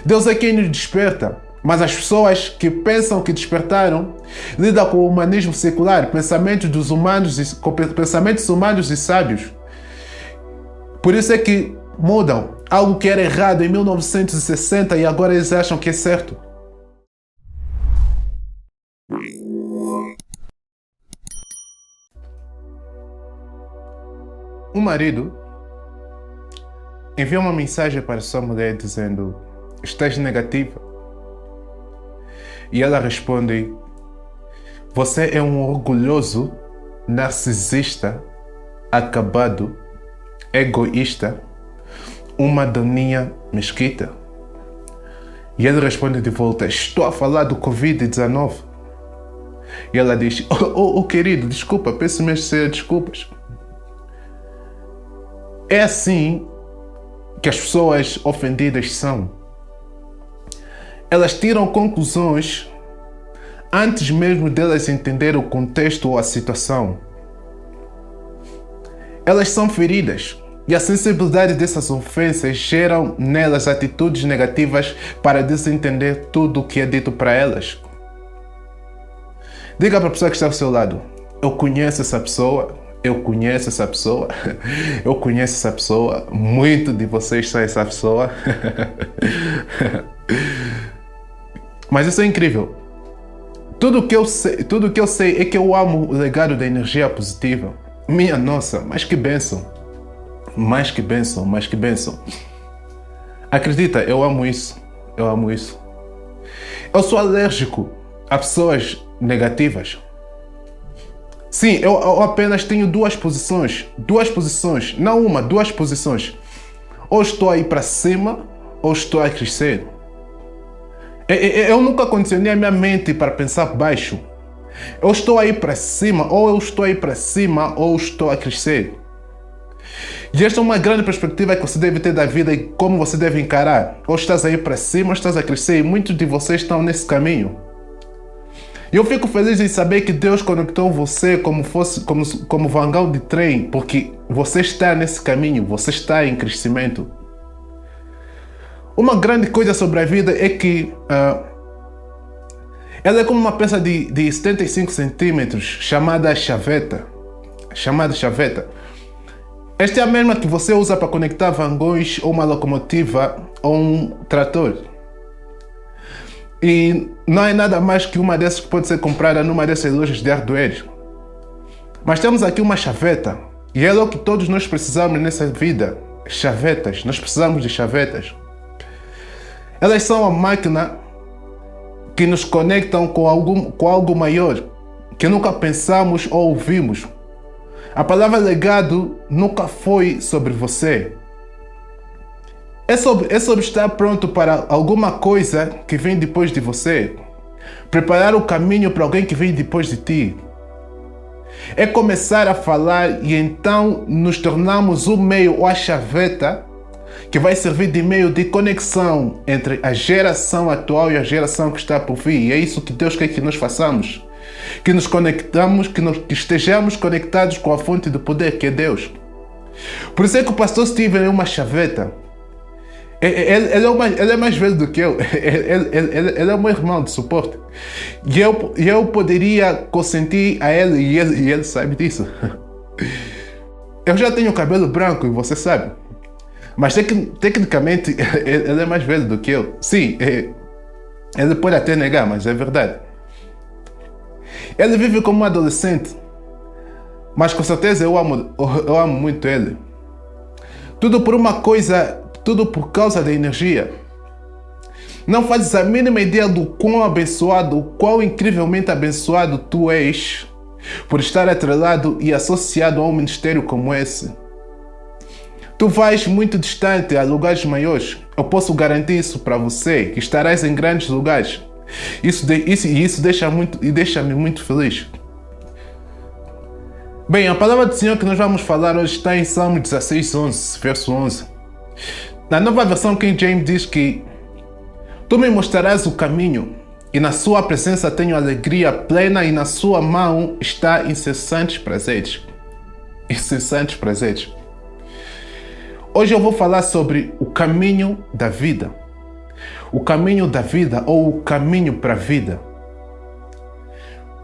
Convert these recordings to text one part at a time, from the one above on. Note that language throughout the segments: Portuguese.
Deus é quem nos desperta, mas as pessoas que pensam que despertaram lidam com o humanismo secular, pensamentos humanos e sábios. Por isso é que mudam algo que era errado em 1960 e agora eles acham que é certo. Um marido envia uma mensagem para sua mulher dizendo: estás negativa? E ela responde: você é um orgulhoso, narcisista, acabado, egoísta, uma doninha mesquita. E ele responde de volta: estou a falar do Covid-19. E ela diz: oh, querido, desculpa, peço mesmo desculpas. É assim que as pessoas ofendidas são. Elas tiram conclusões antes mesmo delas entenderem o contexto ou a situação. Elas são feridas e a sensibilidade dessas ofensas geram nelas atitudes negativas para desentender tudo o que é dito para elas. Diga para a pessoa que está ao seu lado: eu conheço essa pessoa, eu conheço essa pessoa, eu conheço essa pessoa, muito de vocês são essa pessoa. Mas isso é incrível. Tudo que eu sei é que eu amo o legado da energia positiva. Minha nossa, mas que bênção. Mais que bênção, mais que bênção. Acredita, eu amo isso. Eu amo isso. Eu sou alérgico a pessoas negativas. Sim, eu apenas tenho duas posições, não uma, duas posições. Ou estou a ir para cima, ou estou a crescer. Eu nunca condicionei a minha mente para pensar baixo. Eu estou a ir para cima, ou eu estou a ir para cima, ou estou a crescer. E esta é uma grande perspectiva que você deve ter da vida e como você deve encarar. Ou estás a ir para cima, ou estás a crescer, e muitos de vocês estão nesse caminho. E eu fico feliz em saber que Deus conectou você como vagão de trem, porque você está nesse caminho, você está em crescimento. Uma grande coisa sobre a vida é que ela é como uma peça de 75 centímetros chamada chaveta. Esta é a mesma que você usa para conectar vagões ou uma locomotiva ou um trator. E não é nada mais que uma dessas que pode ser comprada numa dessas lojas de hardware. Mas temos aqui uma chaveta. E é o que todos nós precisamos nessa vida. Chavetas. Nós precisamos de chavetas. Elas são a máquina que nos conectam com algo maior, que nunca pensamos ou ouvimos. A palavra legado nunca foi sobre você. É sobre estar pronto para alguma coisa que vem depois de você. Preparar o caminho para alguém que vem depois de ti. É começar a falar e então nos tornamos o meio ou a chaveta que vai servir de meio de conexão entre a geração atual e a geração que está por vir. E é isso que Deus quer que nós façamos. Que nos conectamos, que estejamos conectados com a fonte do poder que é Deus. Por isso é que o pastor Steven é uma chaveta. Ele é mais velho do que eu. Ele é o meu irmão de suporte. E eu poderia consentir a ele e ele sabe disso. Eu já tenho cabelo branco e você sabe. Mas tecnicamente ele é mais velho do que eu. Sim, ele pode até negar, mas é verdade. Ele vive como um adolescente. Mas com certeza eu amo muito ele. Tudo por causa da energia. Não fazes a mínima ideia do quão abençoado, o quão incrivelmente abençoado tu és por estar atrelado e associado a um ministério como esse. Tu vais muito distante a lugares maiores. Eu posso garantir isso para você, que estarás em grandes lugares. Isso deixa-me muito feliz. Bem, a palavra do Senhor que nós vamos falar hoje está em Salmo 16:11, verso 11. Na nova versão King James diz que tu me mostrarás o caminho e na sua presença tenho alegria plena e na sua mão está incessantes prazeres. Incessantes prazeres. Hoje eu vou falar sobre o caminho da vida. O caminho da vida ou o caminho para a vida.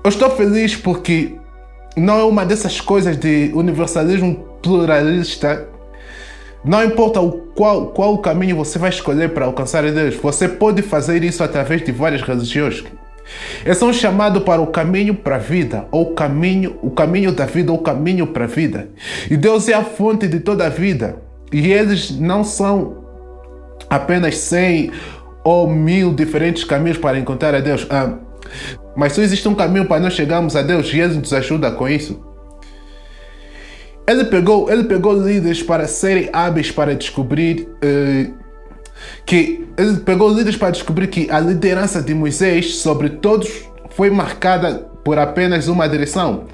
Eu estou feliz porque não é uma dessas coisas de universalismo pluralista. Não importa qual o caminho você vai escolher para alcançar a Deus, você pode fazer isso através de várias religiões. Eles são chamados para o caminho para a vida, ou o caminho da vida, ou o caminho para a vida. E Deus é a fonte de toda a vida. E eles não são apenas 100 ou 1000 diferentes caminhos para encontrar a Deus. Mas só existe um caminho para nós chegarmos a Deus e Ele nos ajuda com isso. Ele pegou líderes para serem hábeis para descobrir que a liderança de Moisés sobre todos foi marcada por apenas uma direção.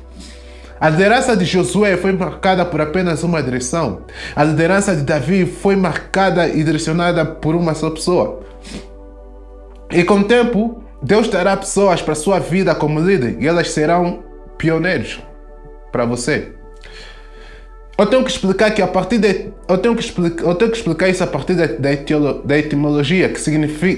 A liderança de Josué foi marcada por apenas uma direção. A liderança de Davi foi marcada e direcionada por uma só pessoa. E com o tempo, Deus terá pessoas para a sua vida como líder e elas serão pioneiros para você. Eu tenho que explicar que isso a partir da etimologia,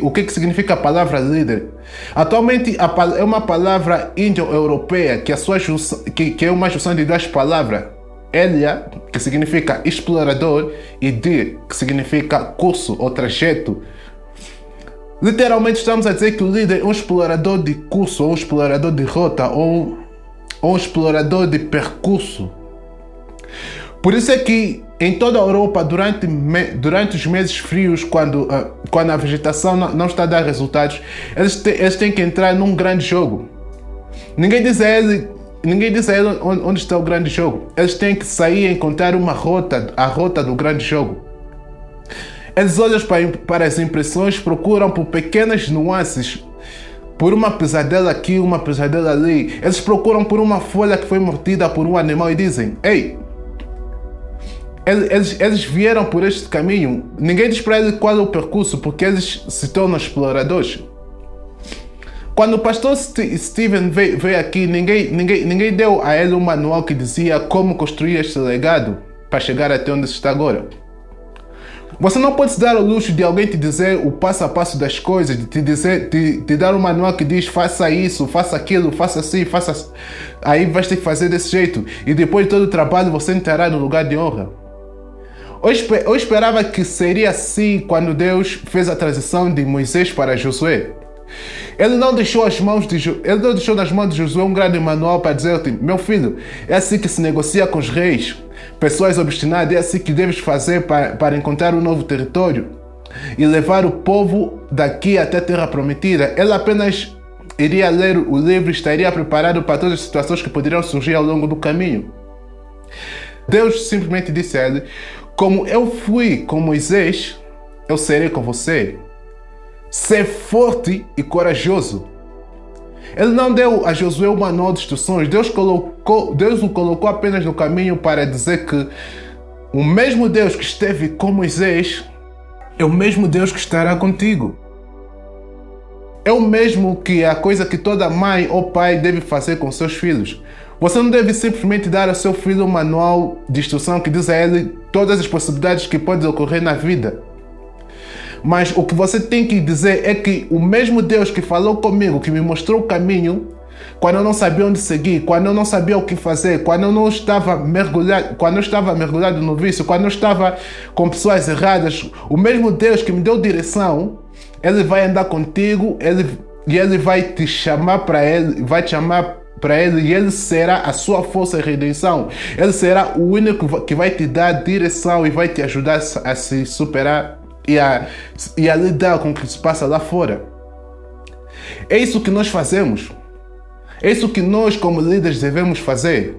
o que significa a palavra líder. Atualmente é uma palavra indo-europeia que é uma junção de duas palavras. Elia, que significa explorador, e dir, que significa curso ou trajeto. Literalmente estamos a dizer que o líder é um explorador de curso, ou um explorador de rota, ou um explorador de percurso. Por isso é que em toda a Europa, durante os meses frios, quando a vegetação não está a dar resultados, eles têm que entrar num grande jogo. Ninguém diz a ele onde está o grande jogo. Eles têm que sair e encontrar a rota do grande jogo. Eles olham para as impressões, procuram por pequenas nuances, por uma pisadela aqui, uma pisadela ali. Eles procuram por uma folha que foi mordida por um animal e dizem: ei, eles vieram por este caminho. Ninguém diz para eles qual é o percurso, porque eles se tornam exploradores. Quando o pastor Steven veio aqui, ninguém deu a ele um manual que dizia como construir este legado para chegar até onde está agora. Você não pode se dar o luxo de alguém te dizer o passo a passo das coisas, de dar um manual que diz faça isso, faça aquilo, faça assim, faça. Aí vais ter que fazer desse jeito. E depois de todo o trabalho você entrará no lugar de honra. Eu esperava que seria assim quando Deus fez a transição de Moisés para Josué. Ele não deixou nas mãos de Josué um grande manual para dizer-te: meu filho, é assim que se negocia com os reis, pessoas obstinadas, é assim que deves fazer para encontrar um novo território e levar o povo daqui até a terra prometida. Ele apenas iria ler o livro e estaria preparado para todas as situações que poderiam surgir ao longo do caminho. Deus simplesmente disse a ele: como eu fui com Moisés, eu serei com você. Ser forte e corajoso. Ele não deu a Josué o manual de instruções. Deus o colocou apenas no caminho para dizer que o mesmo Deus que esteve com Moisés é o mesmo Deus que estará contigo. É o mesmo que a coisa que toda mãe ou pai deve fazer com seus filhos. Você não deve simplesmente dar ao seu filho um manual de instrução que diz a ele todas as possibilidades que podem ocorrer na vida. Mas o que você tem que dizer é que o mesmo Deus que falou comigo, que me mostrou o caminho, quando eu não sabia onde seguir, quando eu não sabia o que fazer, quando eu estava mergulhado no vício, quando eu estava com pessoas erradas, o mesmo Deus que me deu direção, Ele vai andar contigo, Ele vai te chamar para Ele, e Ele será a sua força e redenção. Ele será o único que vai te dar direção e vai te ajudar a se superar e a lidar com o que se passa lá fora. É isso que nós fazemos. É isso que nós como líderes devemos fazer.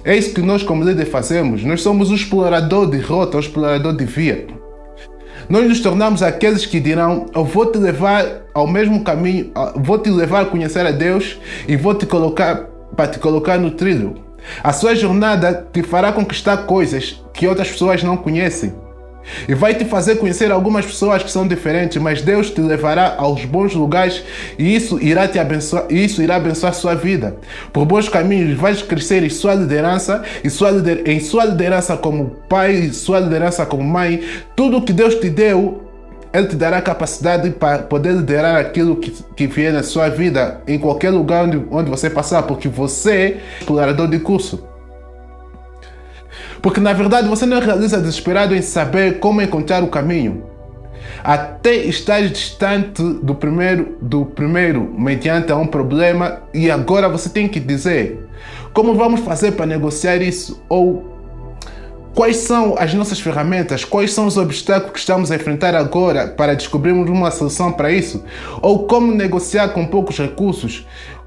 É isso que nós como líderes fazemos. Nós somos o explorador de rota, o explorador de via. Nós nos tornamos aqueles que dirão: eu vou te levar ao mesmo caminho, vou te levar a conhecer a Deus e vou te colocar no trilho. A sua jornada te fará conquistar coisas que outras pessoas não conhecem. E vai te fazer conhecer algumas pessoas que são diferentes, mas Deus te levará aos bons lugares e isso irá te abençoar, a sua vida. Por bons caminhos vais crescer em sua liderança, em sua liderança como pai, em sua liderança como mãe. Tudo que Deus te deu, Ele te dará capacidade para poder liderar aquilo que vier na sua vida, em qualquer lugar onde você passar, porque você é explorador de curso. Porque na verdade você não realiza desesperado em saber como encontrar o caminho. Até estar distante do primeiro mediante um problema, e agora você tem que dizer como vamos fazer para negociar isso, ou quais são as nossas ferramentas, quais são os obstáculos que estamos a enfrentar agora para descobrirmos uma solução para isso, ou como negociar com poucos recursos,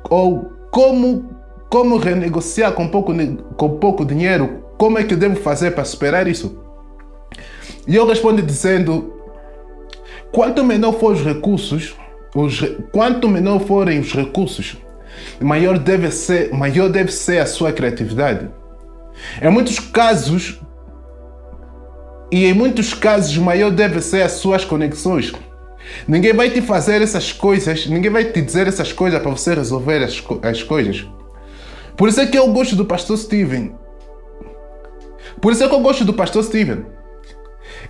ou como renegociar com pouco dinheiro, como é que eu devo fazer para superar isso? E eu respondo dizendo: quanto menor forem os recursos, maior deve ser a sua criatividade. Em muitos casos, maior deve ser as suas conexões. Ninguém vai te fazer essas coisas, ninguém vai te dizer essas coisas para você resolver as coisas. Por isso é que eu gosto do pastor Steven.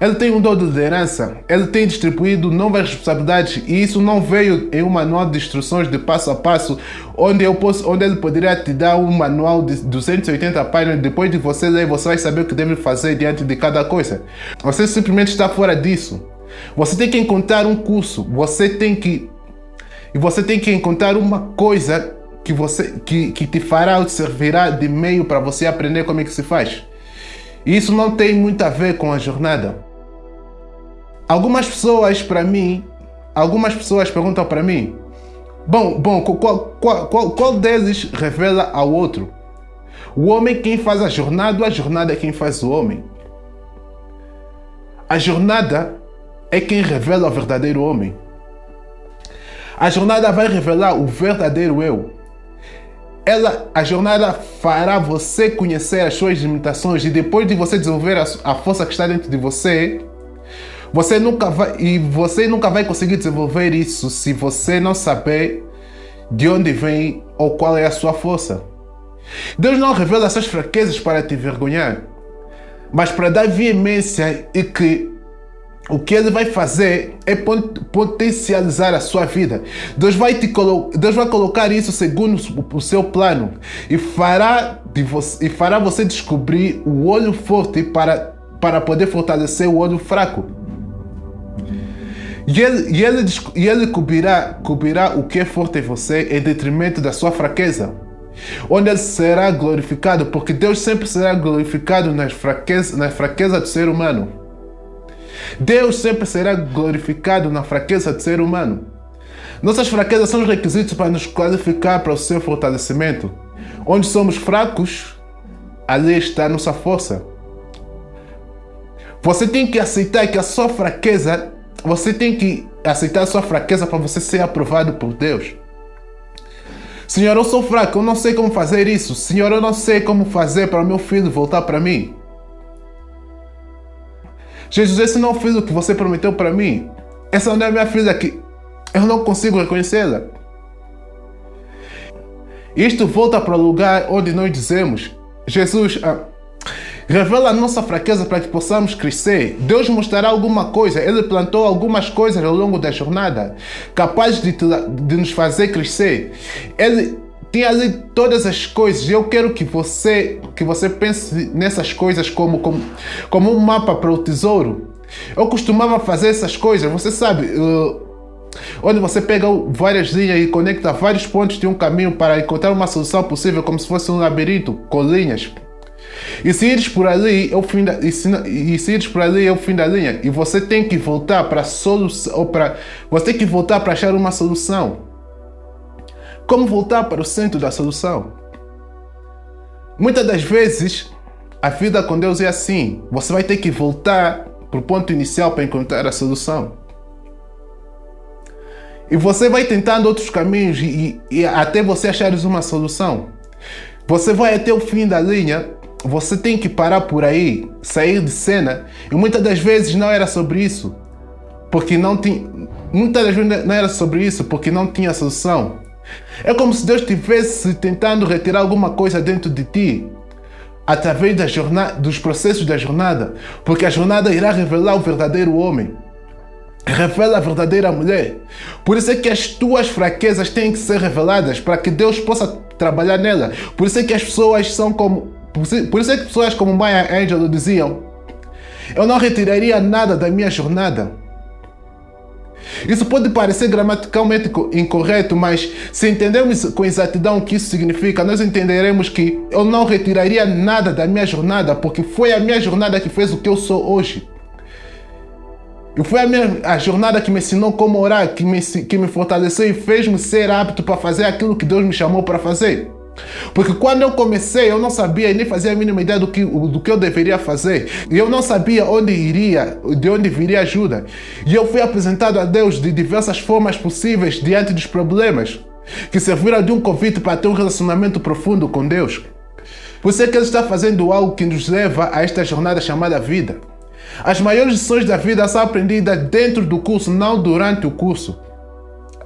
Ele tem um dom de liderança, ele tem distribuído novas responsabilidades, e isso não veio em um manual de instruções de passo a passo, onde ele poderia te dar um manual de 280 páginas. Depois de você ler, você vai saber o que deve fazer diante de cada coisa. Você simplesmente está fora disso. Você tem que encontrar um curso, você tem que encontrar uma coisa que te fará, te servirá de meio para você aprender como é que se faz. E isso não tem muito a ver com a jornada. Algumas pessoas perguntam para mim: qual deles revela ao outro? O homem é quem faz a jornada é quem faz o homem? A jornada é quem revela o verdadeiro homem. A jornada vai revelar o verdadeiro eu. A jornada fará você conhecer as suas limitações, e depois de você desenvolver a força que está dentro de você, você nunca vai conseguir desenvolver isso se você não saber de onde vem ou qual é a sua força. Deus não revela as suas fraquezas para te envergonhar, mas para dar veemência, e que o que Ele vai fazer é potencializar a sua vida. Deus vai colocar isso segundo o seu plano, e fará você descobrir o olho forte para poder fortalecer o olho fraco. E ele cobrirá o que é forte em você em detrimento da sua fraqueza, onde Ele será glorificado, porque Deus sempre será glorificado na fraqueza do ser humano. Deus sempre será glorificado na fraqueza do ser humano. Nossas fraquezas são os requisitos para nos qualificar para o seu fortalecimento. Onde somos fracos, ali está a nossa força. Você tem que aceitar a sua fraqueza para você ser aprovado por Deus. Senhor, eu sou fraco, eu não sei como fazer isso. Senhor, eu não sei como fazer para o meu filho voltar para mim. Jesus, esse não é o filho que você prometeu para mim. Essa não é a minha filha, que eu não consigo reconhecê-la. Isto volta para o lugar onde nós dizemos: Jesus, revela a nossa fraqueza para que possamos crescer. Deus mostrará alguma coisa. Ele plantou algumas coisas ao longo da jornada, capazes de nos fazer crescer. Ele tem ali todas as coisas, e eu quero que você pense nessas coisas como um mapa para o tesouro. Eu costumava fazer essas coisas, você sabe, onde você pega várias linhas e conecta vários pontos de um caminho para encontrar uma solução possível, como se fosse um labirinto com linhas. E se ires por ali é o fim da linha, e você tem que voltar para a solução, você tem que voltar para achar uma solução. Como voltar para o centro da solução? Muitas das vezes, a vida com Deus é assim. Você vai ter que voltar para o ponto inicial para encontrar a solução. E você vai tentando outros caminhos e até você achares uma solução. Você vai até o fim da linha, você tem que parar por aí, sair de cena. E muitas das vezes não era sobre isso, porque não tinha solução. É como se Deus estivesse tentando retirar alguma coisa dentro de ti, através dos processos da jornada, porque a jornada irá revelar o verdadeiro homem. revela a verdadeira mulher. Por isso é que as tuas fraquezas têm que ser reveladas para que Deus possa trabalhar nela. Por isso é que as pessoas são como... Por isso é que pessoas como Maya Angelou diziam: eu não retiraria nada da minha jornada. Isso pode parecer gramaticalmente incorreto, mas se entendermos com exatidão o que isso significa, nós entenderemos que eu não retiraria nada da minha jornada, porque foi a minha jornada que fez o que eu sou hoje. E foi a jornada que me ensinou como orar, que me fortaleceu e fez-me ser apto para fazer aquilo que Deus me chamou para fazer. Porque quando eu comecei, eu não sabia e nem fazia a mínima ideia do que eu deveria fazer. E eu não sabia onde iria, de onde viria ajuda. E eu fui apresentado a Deus de diversas formas possíveis diante dos problemas, que serviram de um convite para ter um relacionamento profundo com Deus. Por isso é que Ele está fazendo algo que nos leva a esta jornada chamada vida. As maiores lições da vida são aprendidas dentro do curso, não durante o curso.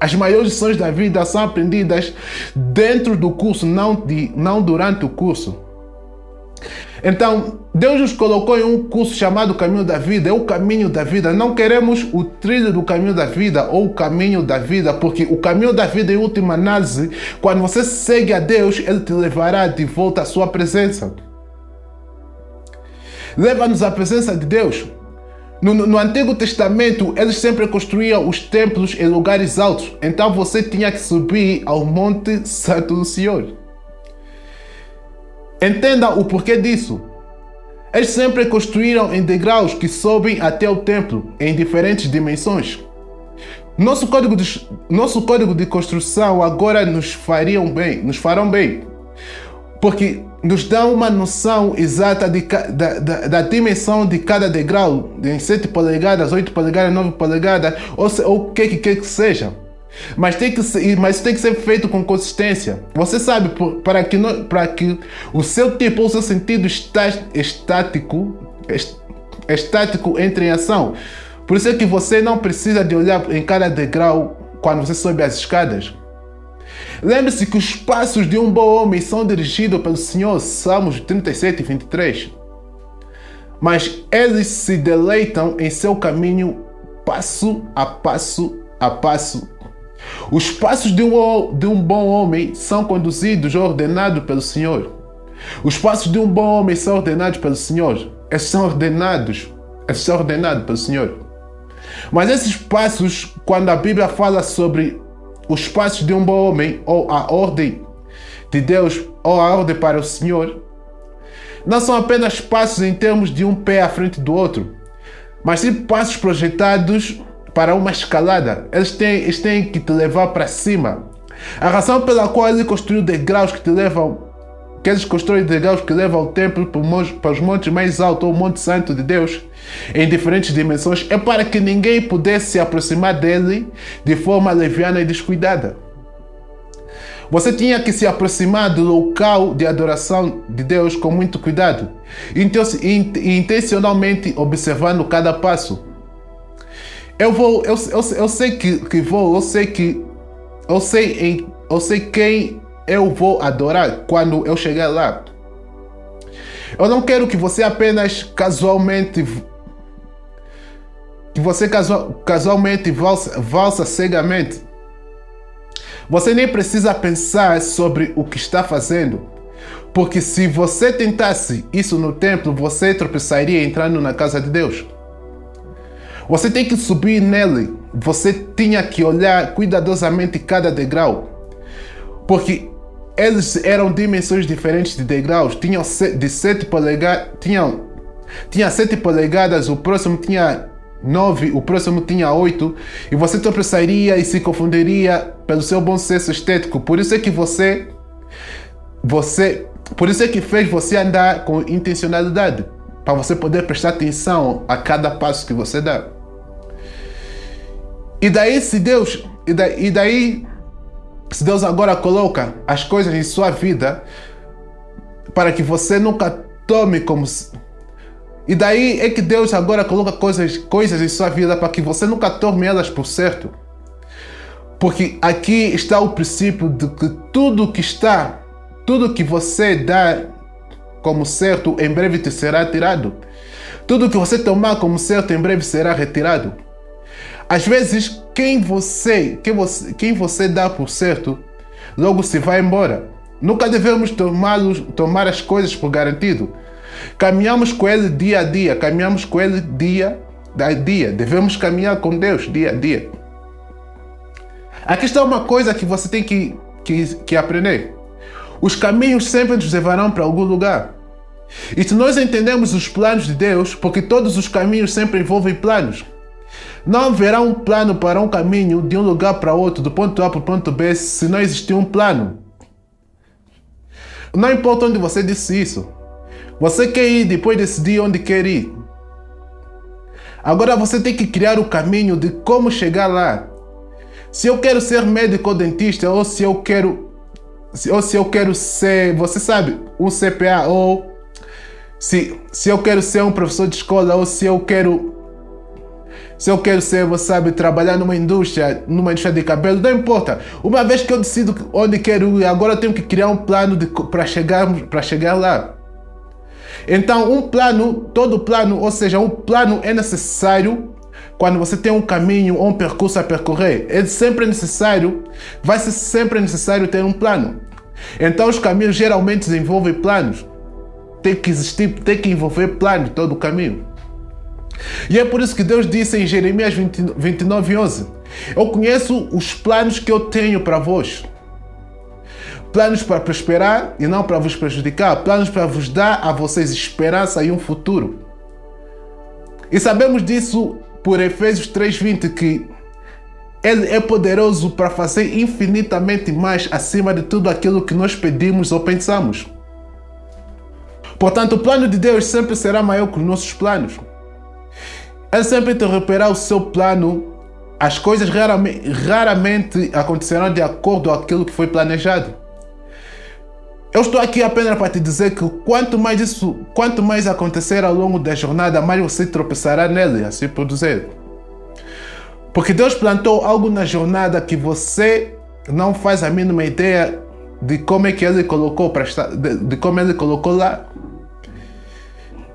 As maiores lições da vida são aprendidas dentro do curso, não durante o curso. Então, Deus nos colocou em um curso chamado Caminho da Vida. É o caminho da vida. Não queremos o trilho do caminho da vida ou o caminho da vida, porque o caminho da vida, em última análise, quando você segue a Deus, Ele te levará de volta à sua presença. Leva-nos à presença de Deus. No Antigo Testamento, eles sempre construíam os templos em lugares altos. Então você tinha que subir ao Monte Santo do Senhor. Entenda o porquê disso. Eles sempre construíram em degraus que sobem até o templo, em diferentes dimensões. Nosso código de construção agora nos farão bem. Porque nos dá uma noção exata da dimensão de cada degrau, em 7 polegadas, 8 polegadas, 9 polegadas, ou o que quer que seja. Mas isso tem que ser feito com consistência. Você sabe, para que o seu tipo ou o seu sentido estático entre em ação. Por isso é que você não precisa de olhar em cada degrau quando você sobe as escadas. Lembre-se que os passos de um bom homem são dirigidos pelo Senhor, Salmos 37 e 23. Mas eles se deleitam em seu caminho passo a passo a passo. Os passos de um bom homem são conduzidos ou ordenados pelo Senhor. Os passos de um bom homem são ordenados pelo Senhor. Eles são ordenados pelo Senhor. Mas esses passos, quando a Bíblia fala sobre os passos de um bom homem, ou a ordem de Deus, ou a ordem para o Senhor, não são apenas passos em termos de um pé à frente do outro, mas sim passos projetados para uma escalada. Eles têm que te levar para cima. A razão pela qual ele construiu degraus que eles constroem degraus que levam ao templo para os montes mais altos, ou o Monte Santo de Deus, em diferentes dimensões, é para que ninguém pudesse se aproximar dele de forma leviana e descuidada. Você tinha que se aproximar do local de adoração de Deus com muito cuidado, intencionalmente observando cada passo. Eu sei quem eu vou adorar quando eu chegar lá. Eu não quero que você apenas casualmente valsa cegamente. Você nem precisa pensar sobre o que está fazendo, porque se você tentasse isso no templo, você tropeçaria entrando na casa de Deus. Você tem que subir nele. Você tinha que olhar cuidadosamente cada degrau, porque eles eram dimensões diferentes de degraus. Tinha 7 polegadas, o próximo tinha 9, o próximo tinha 8, e você tropeçaria e se confundiria pelo seu bom senso estético. Por isso é que fez você andar com intencionalidade, para você poder prestar atenção a cada passo que você dá. E daí se Deus agora coloca as coisas em sua vida para que você nunca tome como... E daí é que Deus agora coloca coisas em sua vida para que você nunca tome elas por certo. Porque aqui está o princípio de que tudo que você dá como certo, em breve te será tirado. Tudo que você tomar como certo, em breve será retirado. Às vezes, quem você dá por certo, logo se vai embora. Nunca devemos tomar as coisas por garantido. Caminhamos com Ele dia a dia, caminhamos com Ele dia a dia. Devemos caminhar com Deus dia a dia. Aqui está uma coisa que você tem que aprender. Os caminhos sempre nos levarão para algum lugar. E se nós entendemos os planos de Deus, porque todos os caminhos sempre envolvem planos, não haverá um plano para um caminho de um lugar para outro, do ponto A para o ponto B, se não existir um plano. Não importa onde você disse isso. Você quer ir, depois decidir onde quer ir. Agora você tem que criar o caminho de como chegar lá. Se eu quero ser médico ou dentista, ou se eu quero ser, você sabe, um CPA, ou se eu quero ser um professor de escola, ou se eu quero ser, você sabe, trabalhar numa indústria de cabelo, não importa. Uma vez que eu decido onde quero ir, agora eu tenho que criar um plano para chegar lá. Então, todo plano, ou seja, um plano é necessário quando você tem um caminho ou um percurso a percorrer. Vai ser sempre necessário ter um plano. Então, os caminhos geralmente envolvem planos. Tem que envolver plano todo o caminho. E é por isso que Deus disse em Jeremias 29:11: eu conheço os planos que eu tenho para vós. Planos para prosperar e não para vos prejudicar. Planos para vos dar a vocês esperança e um futuro. E sabemos disso por Efésios 3:20, que Ele é poderoso para fazer infinitamente mais acima de tudo aquilo que nós pedimos ou pensamos. Portanto, o plano de Deus sempre será maior que os nossos planos. Ele sempre interromperá o seu plano. As coisas raramente acontecerão de acordo com aquilo que foi planejado. Eu estou aqui apenas para te dizer que quanto mais acontecer ao longo da jornada, mais você tropeçará nele, assim por dizer. Porque Deus plantou algo na jornada que você não faz a mínima ideia de como é que Ele colocou de como Ele colocou lá.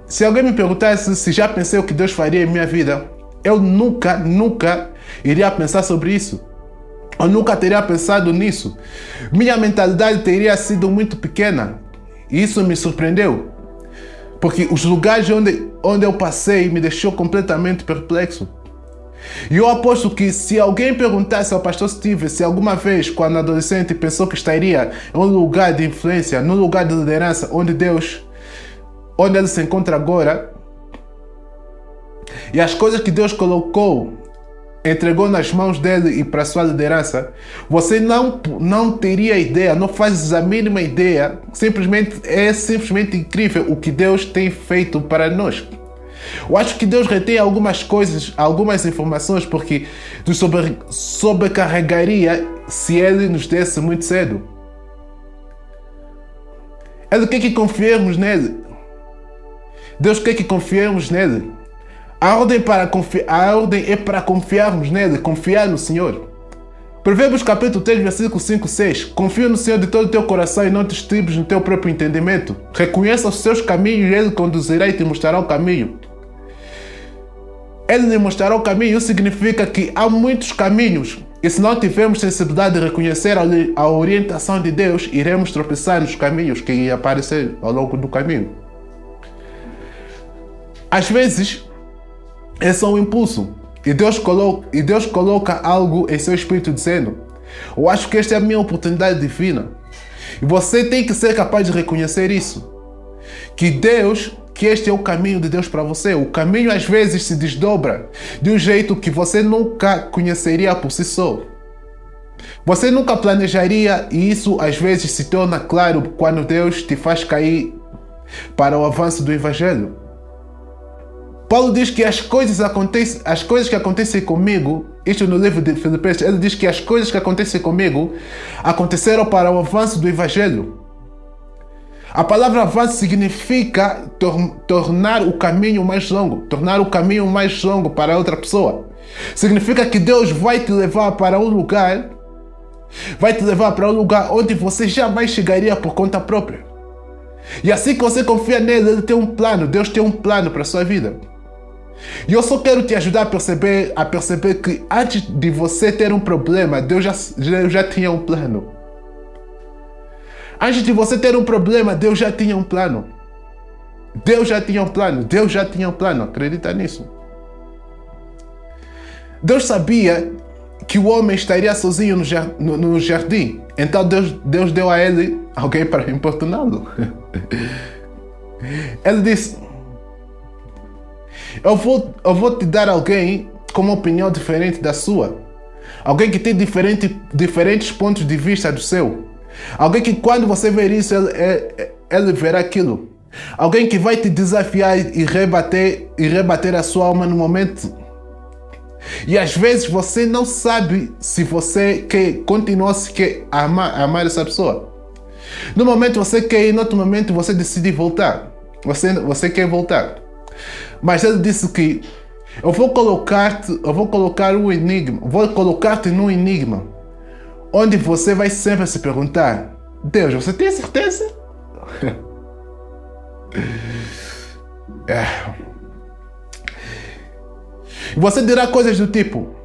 Se alguém me perguntasse se já pensei o que Deus faria em minha vida, eu nunca iria pensar sobre isso. Eu nunca teria pensado nisso. Minha mentalidade teria sido muito pequena. E isso me surpreendeu. Porque os lugares onde eu passei me deixou completamente perplexo. E eu aposto que se alguém perguntasse ao pastor Steve se alguma vez, quando adolescente, pensou que estaria em um lugar de influência, num lugar de liderança, onde ele se encontra agora, e as coisas que Deus entregou nas mãos dele e para a sua liderança, você não teria ideia, não faz a mínima ideia. É simplesmente incrível o que Deus tem feito para nós. Eu acho que Deus retém algumas coisas, algumas informações, porque nos sobrecarregaria se Ele nos desse muito cedo. Ele quer que confiemos nele. Deus quer que confiemos nele. A ordem é para confiarmos nele, confiar no Senhor. Provérbios capítulo 3, versículo 5, 6. Confia no Senhor de todo o teu coração e não te estribes no teu próprio entendimento. Reconheça os seus caminhos e Ele conduzirá e te mostrará o caminho. Ele lhe mostrará o caminho. Isso significa que há muitos caminhos. E se não tivermos sensibilidade de reconhecer a orientação de Deus, iremos tropeçar nos caminhos que irão aparecer ao longo do caminho. Às vezes, é só um impulso. E Deus coloca algo em seu espírito dizendo: eu acho que esta é a minha oportunidade divina. E você tem que ser capaz de reconhecer isso. Que este é o caminho de Deus para você. O caminho às vezes se desdobra de um jeito que você nunca conheceria por si só. Você nunca planejaria, e isso às vezes se torna claro quando Deus te faz cair para o avanço do Evangelho. Paulo diz que as coisas que acontecem comigo, isto no livro de Filipenses, ele diz que as coisas que acontecem comigo aconteceram para o avanço do Evangelho. A palavra avanço significa tornar o caminho mais longo para outra pessoa. Significa que Deus vai te levar para um lugar onde você jamais chegaria por conta própria. E assim que você confia nele, ele tem um plano, Deus tem um plano para a sua vida. E eu só quero te ajudar a perceber que antes de você ter um problema, Deus já tinha um plano. Antes de você ter um problema, Deus já tinha um plano. Deus já tinha um plano. Deus já tinha um plano. Acredita nisso? Deus sabia que o homem estaria sozinho no jardim. Então Deus deu a ele alguém para importuná-lo. Ele disse: eu vou te dar alguém com uma opinião diferente da sua. Alguém que tem diferentes pontos de vista do seu. Alguém que quando você ver isso, ele verá aquilo. Alguém que vai te desafiar e rebater a sua alma no momento. E às vezes você não sabe se você quer continuar a amar essa pessoa. No momento você quer ir, no outro momento você decide voltar. Você quer voltar. Mas ele disse que eu vou colocar-te num enigma, onde você vai sempre se perguntar: Deus, você tem certeza? E você dirá coisas do tipo: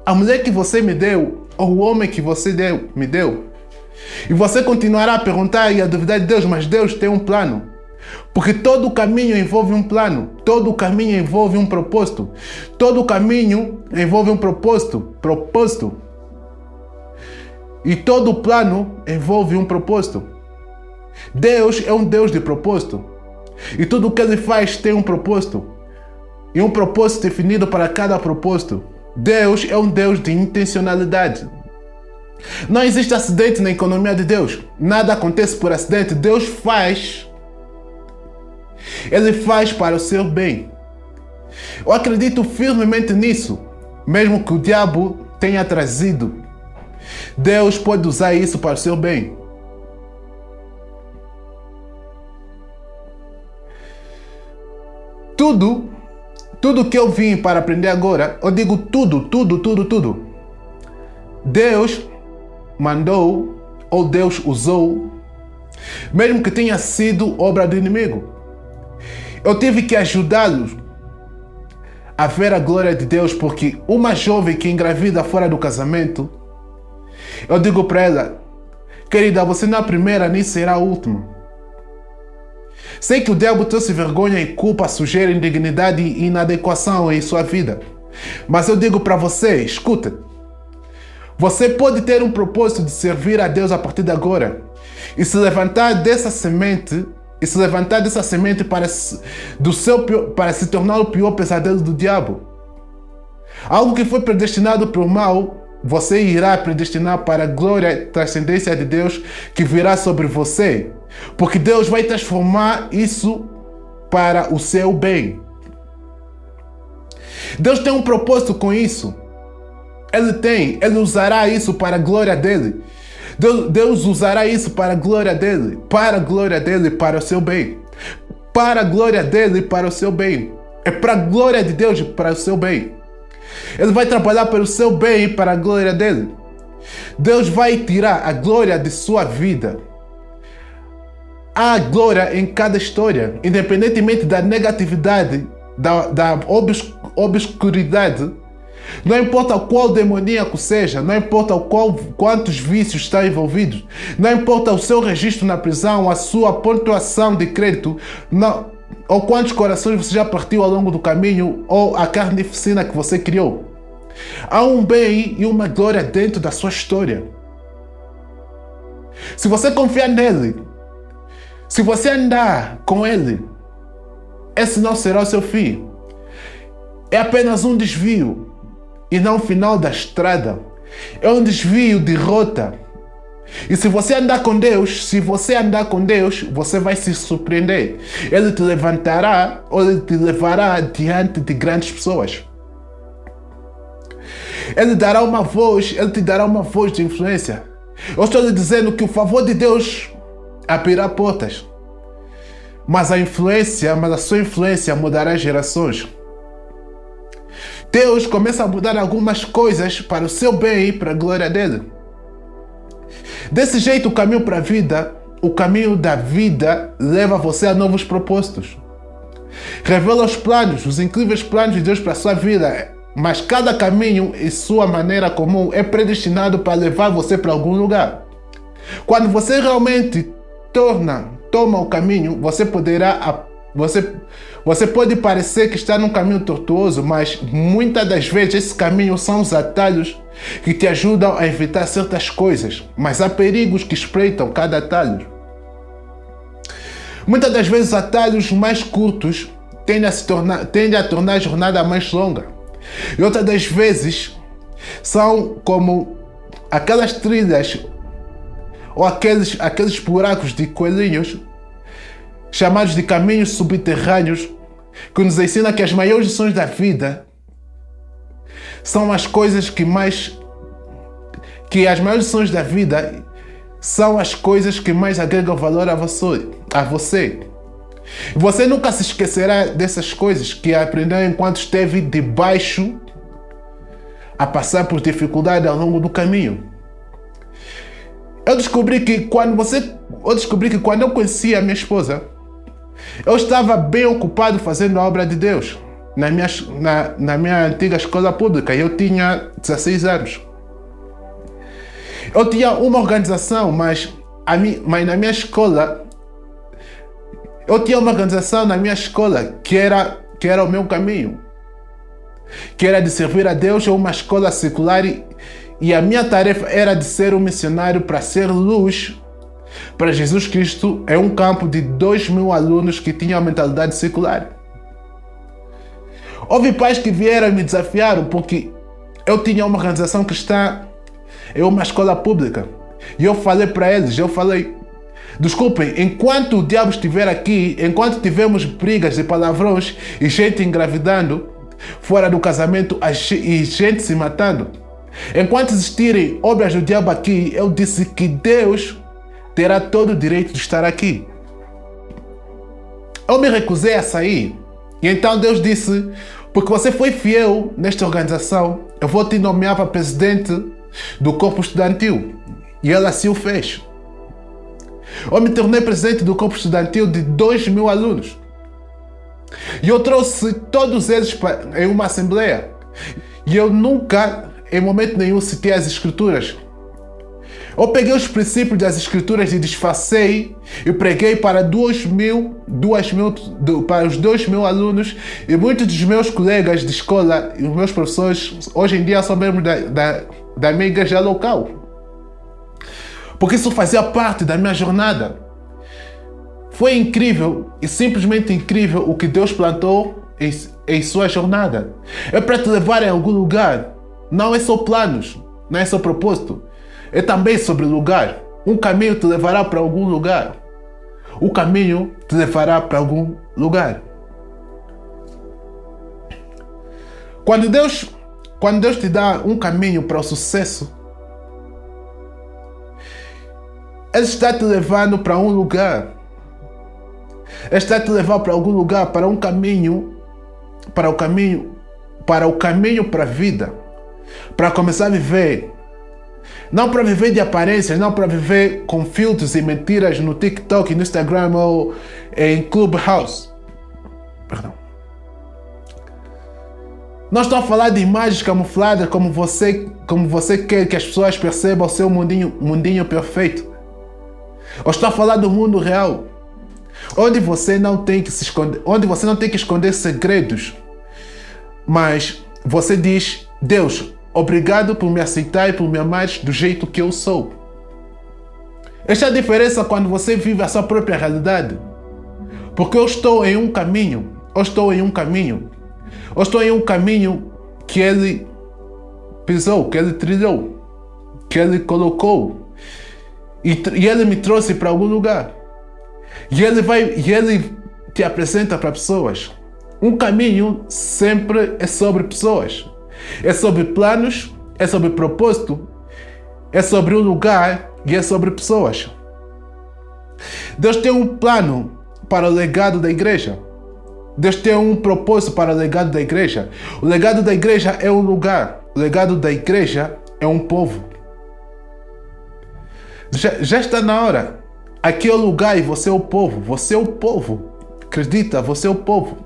a mulher que você me deu, ou o homem que você me deu. E você continuará a perguntar e a duvidar de Deus, mas Deus tem um plano. Porque todo o caminho envolve um plano. Todo o caminho envolve um propósito. Todo o caminho envolve um propósito. E todo o plano envolve um propósito. Deus é um Deus de propósito. E tudo o que Ele faz tem um propósito. E um propósito definido para cada propósito. Deus é um Deus de intencionalidade. Não existe acidente na economia de Deus. Nada acontece por acidente. Deus faz. Ele faz para o seu bem. Eu acredito firmemente nisso. Mesmo que o diabo tenha trazido, Deus pode usar isso para o seu bem. Tudo que eu vim para aprender agora, eu digo tudo. Deus mandou, ou Deus usou, mesmo que tenha sido obra do inimigo. Eu tive que ajudá-los a ver a glória de Deus, porque uma jovem que engravida fora do casamento, eu digo para ela: querida, você não é a primeira nem será a última. Sei que o diabo trouxe vergonha e culpa, sujeira, indignidade e inadequação em sua vida. Mas eu digo para você, escuta. Você pode ter um propósito de servir a Deus a partir de agora. E se levantar dessa semente, para se tornar o pior pesadelo do diabo. Algo que foi predestinado para o mal, você irá predestinar para a glória e transcendência de Deus que virá sobre você. Porque Deus vai transformar isso para o seu bem. Deus tem um propósito com isso. Ele usará isso para a glória dele. Deus usará isso para a glória dele, para o seu bem. Para a glória dele, para o seu bem. É para a glória de Deus, para o seu bem. Ele vai trabalhar para o seu bem e para a glória dele. Deus vai tirar a glória de sua vida. Há glória em cada história, independentemente da negatividade, da obscuridade. Não importa qual demoníaco seja, não importa quantos vícios estão envolvidos, não importa o seu registro na prisão, a sua pontuação de crédito, ou quantos corações você já partiu ao longo do caminho, ou a carnificina que você criou. Há um bem e uma glória dentro da sua história. Se você confiar nele, se você andar com ele, esse não será o seu fim. É apenas um desvio e não o final da estrada. É um desvio de rota. E se você andar com Deus, você vai se surpreender. Ele te levantará ou ele te levará diante de grandes pessoas. Ele te dará uma voz de influência. Eu estou lhe dizendo que o favor de Deus abrirá portas. Mas a sua influência mudará gerações. Deus começa a mudar algumas coisas para o seu bem e para a glória dele. Desse jeito, o caminho da vida leva você a novos propósitos. Revela os planos, os incríveis planos de Deus para a sua vida. Mas cada caminho e sua maneira comum é predestinado para levar você para algum lugar. Quando você realmente toma o caminho, você pode parecer que está num caminho tortuoso, mas muitas das vezes esse caminho são os atalhos que te ajudam a evitar certas coisas. Mas há perigos que espreitam cada atalho. Muitas das vezes atalhos mais curtos tendem a tornar a jornada mais longa. E outras das vezes são como aquelas trilhas ou aqueles buracos de coelhinhos chamados de caminhos subterrâneos, que nos ensinam que as maiores lições da vida são as coisas que as maiores lições da vida são as coisas que mais agregam valor a você. E você nunca se esquecerá dessas coisas que aprendeu enquanto esteve debaixo a passar por dificuldade ao longo do caminho. Eu descobri que quando eu conheci a minha esposa, eu estava bem ocupado fazendo a obra de Deus na minha antiga escola pública. Eu tinha 16 anos. Eu tinha uma organização, mas na minha escola, eu tinha uma organização na minha escola que era o meu caminho, que era de servir a Deus em uma escola secular, e a minha tarefa era de ser um missionário para ser luz para Jesus Cristo em um campo de 2.000 alunos que tinham a mentalidade secular. Houve pais que vieram e me desafiaram porque eu tinha uma organização cristã em uma escola pública. E eu falei para eles, desculpem, enquanto o diabo estiver aqui, enquanto tivermos brigas e palavrões e gente engravidando fora do casamento e gente se matando, enquanto existirem obras do diabo aqui, eu disse que Deus terá todo o direito de estar aqui. Eu me recusei a sair. E então Deus disse: porque você foi fiel nesta organização, eu vou te nomear para presidente do corpo estudantil. E ele assim o fez. Eu me tornei presidente do corpo estudantil de 2.000 alunos. E eu trouxe todos eles em uma assembleia. E eu nunca, em momento nenhum, citei as escrituras. Eu peguei os princípios das escrituras e disfarcei e preguei para para os 2.000 alunos, e muitos dos meus colegas de escola e os meus professores hoje em dia são membros da minha igreja local. Porque isso fazia parte da minha jornada. Foi incrível e simplesmente incrível o que Deus plantou em sua jornada. É para te levar em algum lugar. Não é só planos, não é só propósito. É também sobre lugar. Um caminho te levará para algum lugar. O caminho te levará para algum lugar. Quando Deus te dá um caminho para o sucesso, Ele está te levando para um lugar. Ele está te levando para algum lugar, para o caminho para a vida. Para começar a viver. Não para viver de aparências, não para viver com filtros e mentiras no TikTok, no Instagram ou em Clubhouse. Perdão. Não estou a falar de imagens camufladas como você quer que as pessoas percebam o seu mundinho perfeito. Eu estou a falar do mundo real, onde você não tem que se esconder, onde você não tem que esconder segredos, mas você diz: Deus, obrigado por me aceitar e por me amar do jeito que eu sou. Esta é a diferença quando você vive a sua própria realidade. Porque eu estou em um caminho que Ele pisou, que Ele trilhou, que Ele colocou. E Ele me trouxe para algum lugar. E Ele te apresenta para pessoas. Um caminho sempre é sobre pessoas. É sobre planos, é sobre propósito, é sobre um lugar e é sobre pessoas. Deus tem um plano para o legado da igreja. Deus tem um propósito para o legado da igreja. O legado da igreja é um lugar. O legado da igreja é um povo. Já está na hora. Aqui é o lugar e você é o povo. Você é o povo. acredita, você é o povo.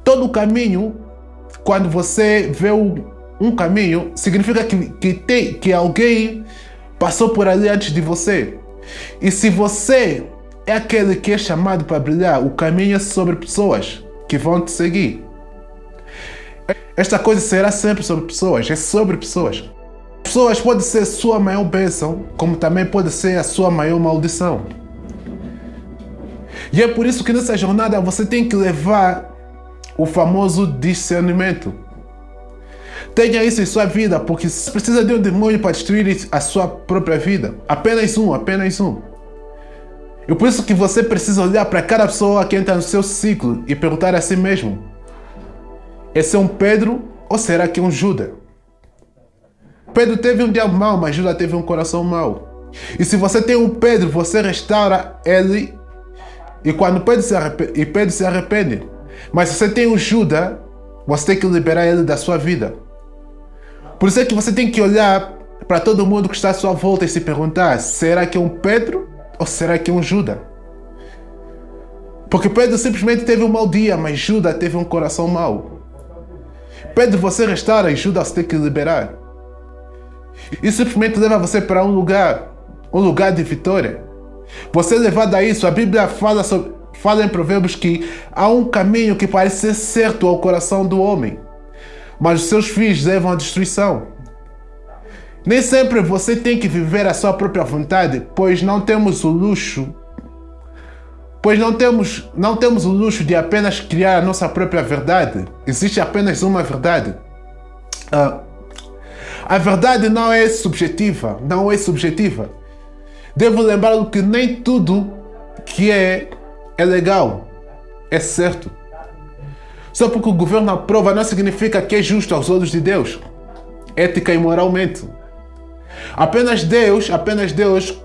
Todo o caminho, quando você vê um caminho, significa que alguém passou por ali antes de você. E se você é aquele que é chamado para brilhar, o caminho é sobre pessoas que vão te seguir. Esta coisa será sempre sobre pessoas, é sobre pessoas. Pessoas podem ser a sua maior bênção, como também pode ser a sua maior maldição. E é por isso que nessa jornada você tem que levar o famoso discernimento. Tenha isso em sua vida, porque você precisa de um demônio para destruir a sua própria vida. Apenas um, apenas um. E por isso que você precisa olhar para cada pessoa que entra no seu ciclo e perguntar a si mesmo: esse é um Pedro ou será que é um Judas? Pedro teve um dia mau, mas Judas teve um coração mau. E se você tem um Pedro, você restaura ele. E quando Pedro se arrepende. Mas se você tem um Judas, você tem que liberar ele da sua vida. Por isso é que você tem que olhar para todo mundo que está à sua volta e se perguntar: será que é um Pedro ou será que é um Judas? Porque Pedro simplesmente teve um mau dia, mas Judas teve um coração mau. Pedro você restaura e Judas você tem que liberar. Isso simplesmente leva você para um lugar de vitória. Você levado a isso, a Bíblia fala em Provérbios que há um caminho que parece ser certo ao coração do homem, mas os seus fins levam à destruição. Nem sempre você tem que viver a sua própria vontade, pois não temos o luxo de apenas criar a nossa própria verdade. Existe apenas uma verdade. A verdade não é subjetiva. Devo lembrar que nem tudo que é legal, é certo. Só porque o governo aprova não significa que é justo aos olhos de Deus, ética e moralmente. Apenas Deus,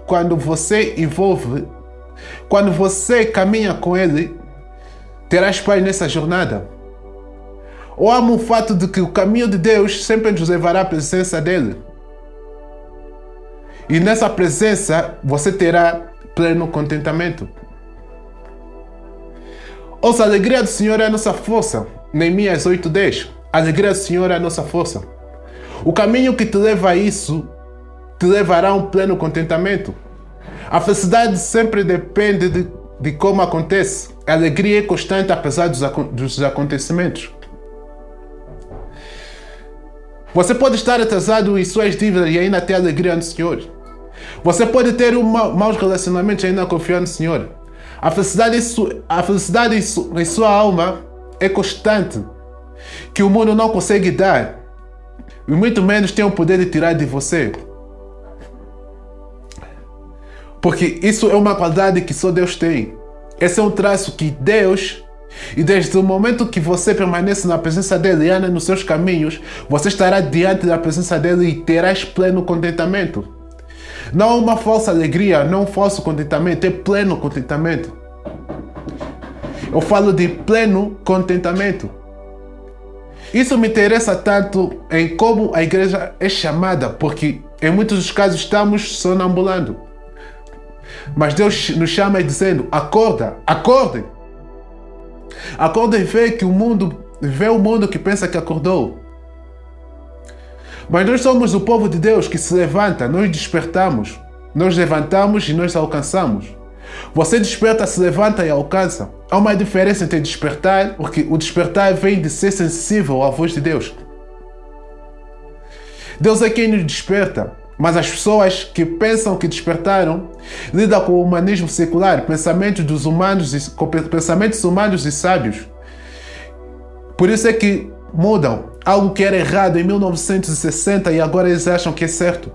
quando você caminha com Ele, terás paz nessa jornada. Ou amo o fato de que o caminho de Deus sempre nos levará à presença dEle. E nessa presença você terá pleno contentamento. Ouça, a alegria do Senhor é a nossa força. Neemias 8:10. A alegria do Senhor é a nossa força. O caminho que te leva a isso te levará a um pleno contentamento. A felicidade sempre depende de como acontece. A alegria é constante apesar dos acontecimentos. Você pode estar atrasado em suas dívidas e ainda ter alegria no Senhor. Você pode ter maus relacionamentos e ainda confiar no Senhor. A felicidade em sua alma é constante, que o mundo não consegue dar, e muito menos tem o poder de tirar de você. Porque isso é uma qualidade que só Deus tem. Esse é um traço que Deus, e desde o momento que você permanece na presença dEle e anda nos seus caminhos, você estará diante da presença dEle e terás pleno contentamento. Não é uma falsa alegria, não é um falso contentamento, é pleno contentamento. Eu falo de pleno contentamento. Isso me interessa tanto em como a igreja é chamada, porque em muitos dos casos estamos sonambulando. Mas Deus nos chama dizendo: acorda, acordem. Acordem e vê o mundo que pensa que acordou. Mas nós somos o povo de Deus que se levanta, nós despertamos. Nós levantamos e nós alcançamos. Você desperta, se levanta e alcança. Há uma diferença entre despertar, porque o despertar vem de ser sensível à voz de Deus. Deus é quem nos desperta, mas as pessoas que pensam que despertaram lidam com o humanismo secular, pensamentos humanos e sábios. Por isso é que mudam algo que era errado em 1960 e agora eles acham que é certo.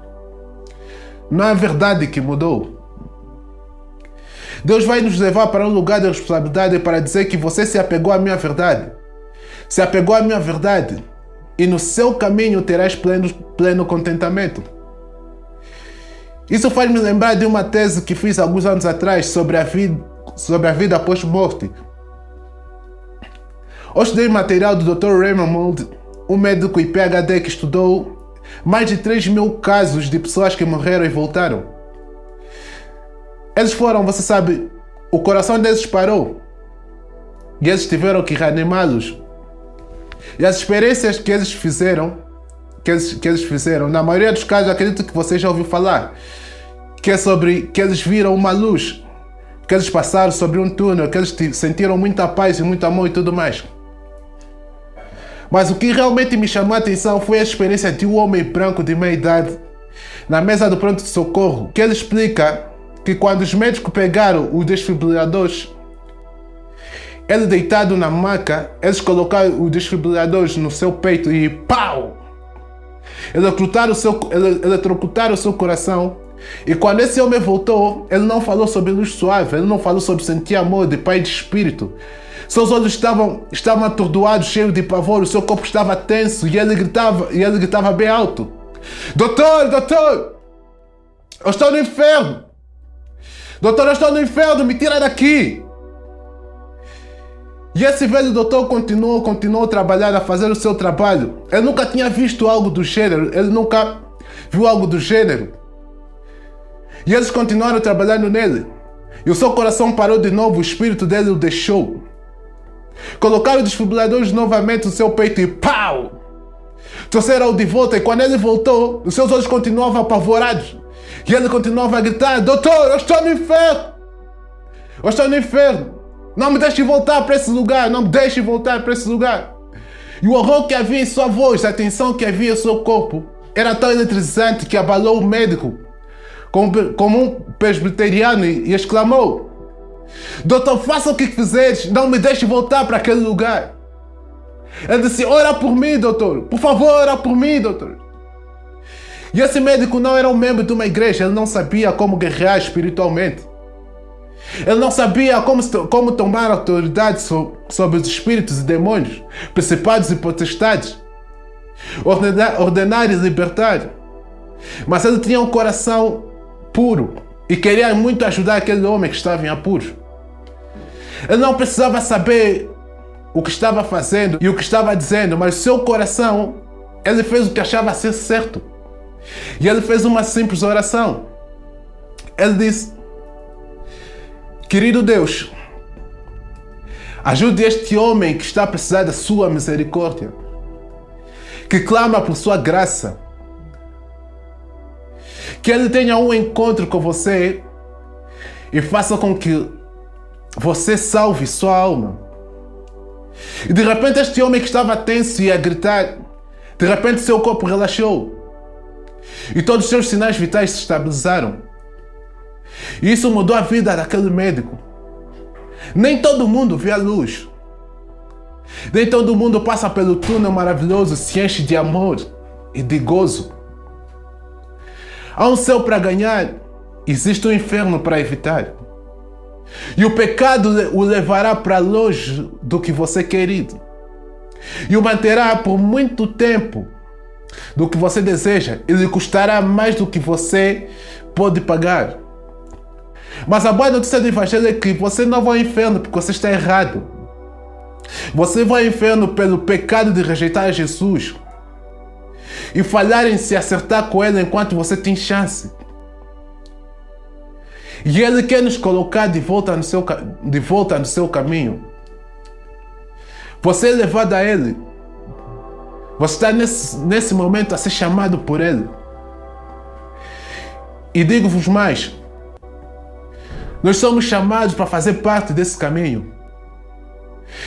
Não é verdade que mudou. Deus vai nos levar para um lugar de responsabilidade para dizer que você se apegou à minha verdade. Se apegou à minha verdade e no seu caminho terás pleno contentamento. Isso faz-me lembrar de uma tese que fiz alguns anos atrás sobre a vida após morte. Eu estudei material do Dr. Raymond Mould, um médico e PhD que estudou mais de 3.000 casos de pessoas que morreram e voltaram. Eles foram, você sabe, o coração deles parou. e eles tiveram que reanimá-los. E as experiências que eles fizeram, na maioria dos casos, acredito que você já ouviu falar, que é sobre que eles viram uma luz, que eles passaram sobre um túnel, que eles sentiram muita paz e muito amor e tudo mais. Mas o que realmente me chamou a atenção foi a experiência de um homem branco de meia idade na mesa do pronto-socorro, que ele explica que quando os médicos pegaram os desfibriladores, ele deitado na maca, eles colocaram os desfibriladores no seu peito e pau! Eletrocutaram o seu coração. E quando esse homem voltou, ele não falou sobre luz suave, ele não falou sobre sentir amor de pai e de espírito. Seus olhos estavam atordoados, cheios de pavor, o seu corpo estava tenso e ele gritava bem alto: Doutor, eu estou no inferno! Doutor, eu estou no inferno, me tira daqui! E esse velho doutor continuou a trabalhar, a fazer o seu trabalho. Ele nunca tinha visto algo do gênero, ele nunca viu algo do gênero. E eles continuaram trabalhando nele. E o seu coração parou de novo, o espírito dele o deixou. Colocaram os desfibriladores novamente no seu peito e pau! Trouxeram-o de volta e quando ele voltou, os seus olhos continuavam apavorados. E ele continuava a gritar: Doutor, eu estou no inferno! Eu estou no inferno! Não me deixe voltar para esse lugar! Não me deixe voltar para esse lugar! E o horror que havia em sua voz, a tensão que havia em seu corpo, era tão eletrizante que abalou o médico como um presbiteriano e exclamou: Doutor, faça o que fizeres, não me deixe voltar para aquele lugar. Ele disse: Ora por mim, doutor, por favor, ora por mim, doutor. E esse médico não era um membro de uma igreja, ele não sabia como guerrear espiritualmente. Ele não sabia como tomar autoridade sobre os espíritos e demônios, principados e potestades, ordenar e libertar. Mas ele tinha um coração puro e queria muito ajudar aquele homem que estava em apuros. Ele não precisava saber o que estava fazendo e o que estava dizendo, mas seu coração, ele fez o que achava ser certo. E ele fez uma simples oração. Ele disse: Querido Deus, ajude este homem que está a precisar da sua misericórdia, que clama por sua graça. Que ele tenha um encontro com você e faça com que você salve sua alma. E de repente este homem que estava tenso e a gritar, de repente seu corpo relaxou. E todos os seus sinais vitais se estabilizaram. E isso mudou a vida daquele médico. Nem todo mundo vê a luz. Nem todo mundo passa pelo túnel maravilhoso, se enche de amor e de gozo. Há um céu para ganhar, existe um inferno para evitar. E o pecado o levará para longe do que você quer ir. E o manterá por muito tempo do que você deseja e lhe custará mais do que você pode pagar. Mas a boa notícia do Evangelho é que você não vai ao inferno porque você está errado. Você vai ao inferno pelo pecado de rejeitar Jesus e falhar em se acertar com Ele enquanto você tem chance. E Ele quer nos colocar de volta no seu caminho. Você é levado a Ele. Você está nesse momento a ser chamado por Ele. E digo-vos mais: nós somos chamados para fazer parte desse caminho.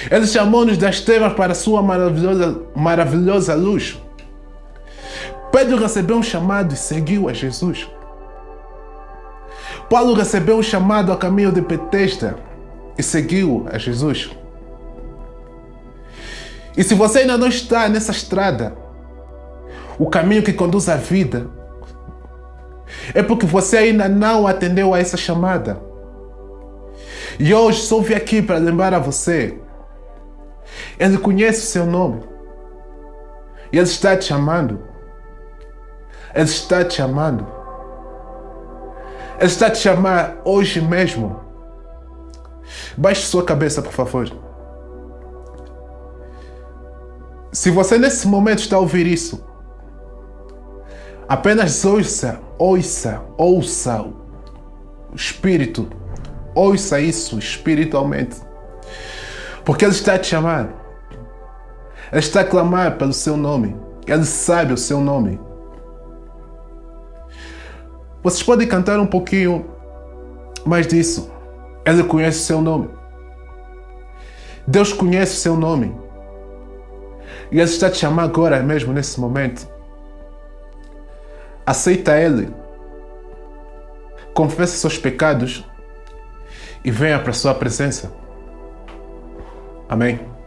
Ele chamou-nos das trevas para a sua maravilhosa luz. Pedro recebeu um chamado e seguiu a Jesus. Paulo recebeu um chamado ao caminho de Betesda e seguiu a Jesus. E se você ainda não está nessa estrada, o caminho que conduz à vida, é porque você ainda não atendeu a essa chamada. E hoje só vim aqui para lembrar a você: Ele conhece o seu nome. E Ele está te chamando. Ele está te chamando. Ele está a te chamar hoje mesmo. Baixe sua cabeça, por favor. Se você nesse momento está a ouvir isso, apenas ouça o Espírito. Ouça isso espiritualmente. Porque Ele está a te chamar. Ele está a clamar pelo seu nome. Ele sabe o seu nome. Vocês podem cantar um pouquinho mais disso. Ele conhece o seu nome. Deus conhece o seu nome. E Ele está a te chamar agora mesmo, nesse momento. Aceita Ele. Confessa seus pecados e venha para a sua presença. Amém.